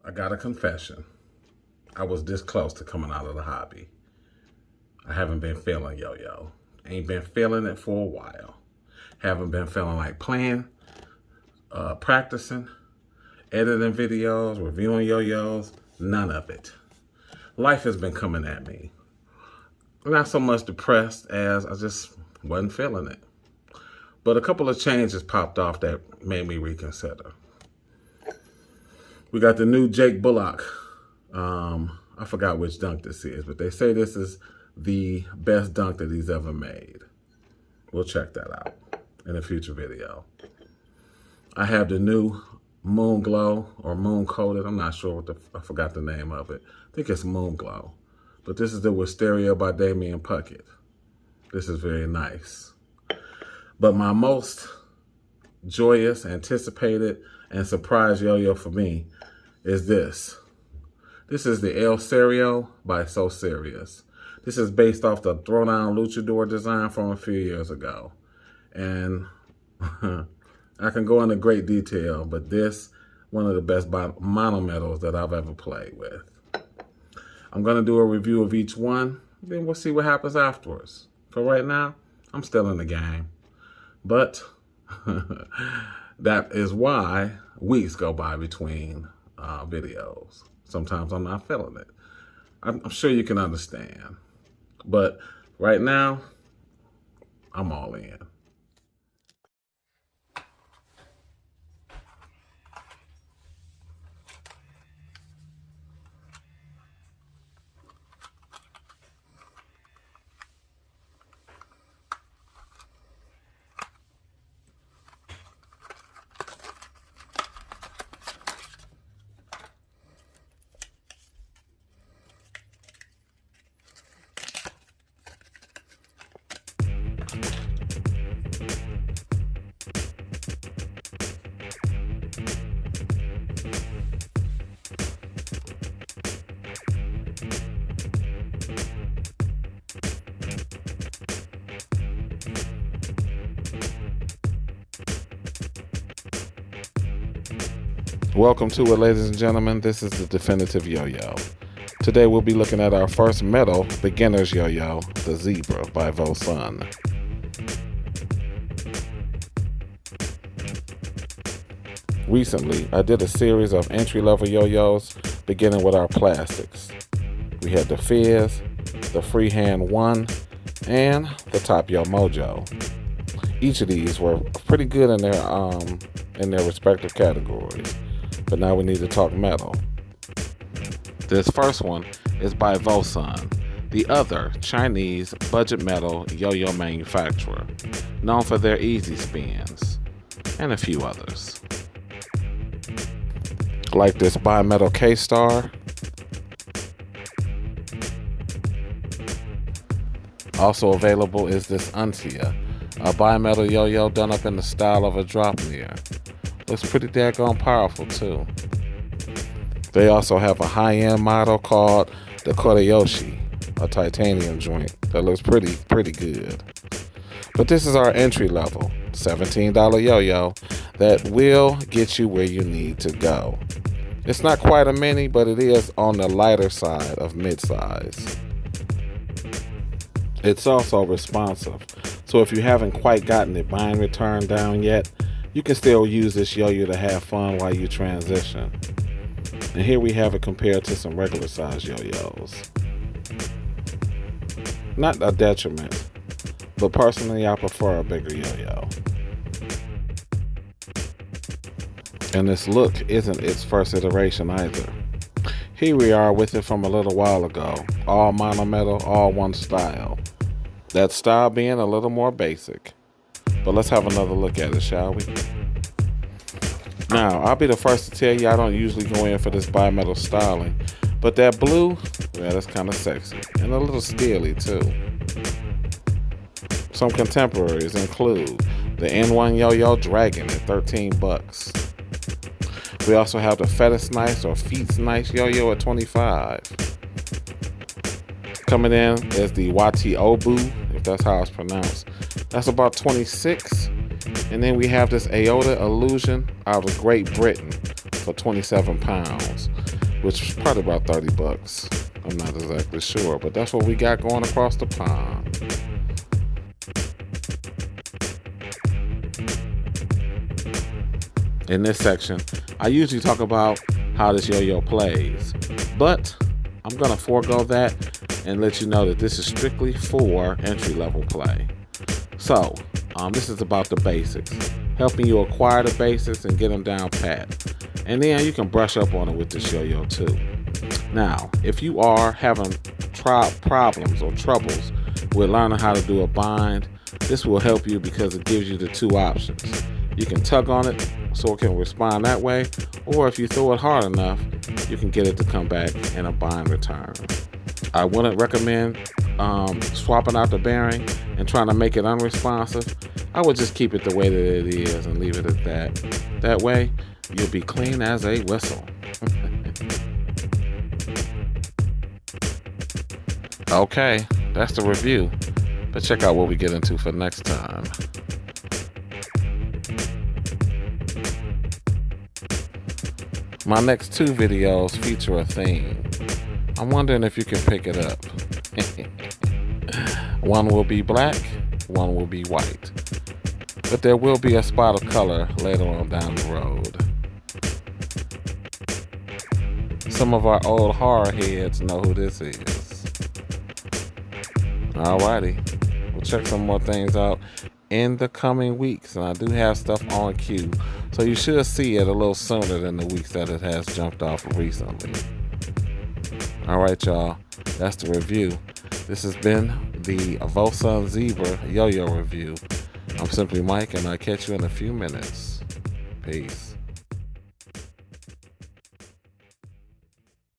I got a confession. I was this close to coming out of the hobby. I haven't been feeling yo-yo. Ain't been feeling it for a while. Haven't been feeling like playing, practicing, editing videos, reviewing yo-yos, none of it. Life has been coming at me. Not so much depressed as I just wasn't feeling it. But a couple of changes popped off that made me reconsider. We got the new Jake Bullock. I forgot which dunk this is, but they say this is the best dunk that he's ever made. We'll check that out in a future video. I have the new Moon Glow or Moon Coated. I'm not sure I forgot the name of it. I think it's Moon Glow. But this is the Wisteria by Damian Puckett. This is very nice. But my most joyous, anticipated, and surprise yo-yo for me is this. This is the El Serio by So Serious. This is based off the Throwdown Luchador design from a few years ago. And I can go into great detail, but this, one of the best monometals that I've ever played with. I'm going to do a review of each one, then we'll see what happens afterwards. For right now, I'm still in the game. But that is why weeks go by between videos. Sometimes I'm not feeling it. I'm sure you can understand. But right now, I'm all in. Welcome to it, ladies and gentlemen. This is the Definitive Yo-Yo. Today we'll be looking at our first metal beginner's yo-yo, the Zebra by Vosun. Recently, I did a series of entry-level yo-yos, beginning with our plastics. We had the Fizz, the Freehand 1, and the Top Yo Mojo. Each of these were pretty good in their respective categories. But now we need to talk metal. This first one is by Vosun, the other Chinese budget metal yo-yo manufacturer, known for their easy spins, and a few others. Like this bimetal K-Star. Also available is this Untia, a bimetal yo-yo done up in the style of a drop mirror. Looks pretty daggone powerful too. They also have a high-end model called the Kodayoshi, a titanium joint that looks pretty good. But this is our entry level, $17 yo-yo that will get you where you need to go. It's not quite a mini, but it is on the lighter side of mid-size. It's also responsive, so if you haven't quite gotten the bind return down yet, you can still use this yo-yo to have fun while you transition. And here we have it compared to some regular size yo-yos. Not a detriment, but personally I prefer a bigger yo-yo. And this look isn't its first iteration either. Here we are with it from a little while ago, all monometal, all one style. That style being a little more basic. But let's have another look at it, shall we? Now, I'll be the first to tell you I don't usually go in for this bimetal styling, but that blue, well, that's kind of sexy and a little steely too. Some contemporaries include the N1 Yo-Yo Dragon at $13. We also have the Fetus Nice or Feets Nice Yo-Yo at $25. Coming in is the Wati Obu, if that's how it's pronounced. That's about $26. And then we have this Aota Illusion out of Great Britain for 27 pounds, which is probably about 30 bucks. I'm not exactly sure, but that's what we got going across the pond. In this section, I usually talk about how this yo-yo plays, but I'm going to forego that and let you know that this is strictly for entry-level play. So, this is about the basics, helping you acquire the basics and get them down pat. And then you can brush up on it with this yo-yo too. Now, if you are having problems or troubles with learning how to do a bind, this will help you because it gives you the two options. You can tug on it so it can respond that way, or if you throw it hard enough, you can get it to come back in a bind return. I wouldn't recommend swapping out the bearing and trying to make it unresponsive. I would just keep it the way that it is and leave it at that. That way, you'll be clean as a whistle. Okay, that's the review, but check out what we get into for next time. My next two videos feature a theme. I'm wondering if you can pick it up. One will be black, one will be white. But there will be a spot of color later on down the road. Some of our old horror heads know who this is. Alrighty, we'll check some more things out in the coming weeks, and I do have stuff on queue, so you should see it a little sooner than the weeks that it has jumped off recently. Alright y'all, that's the review. This has been the Vosun Zebra Yo-Yo review. I'm Simply Mike, and I'll catch you in a few minutes. Peace.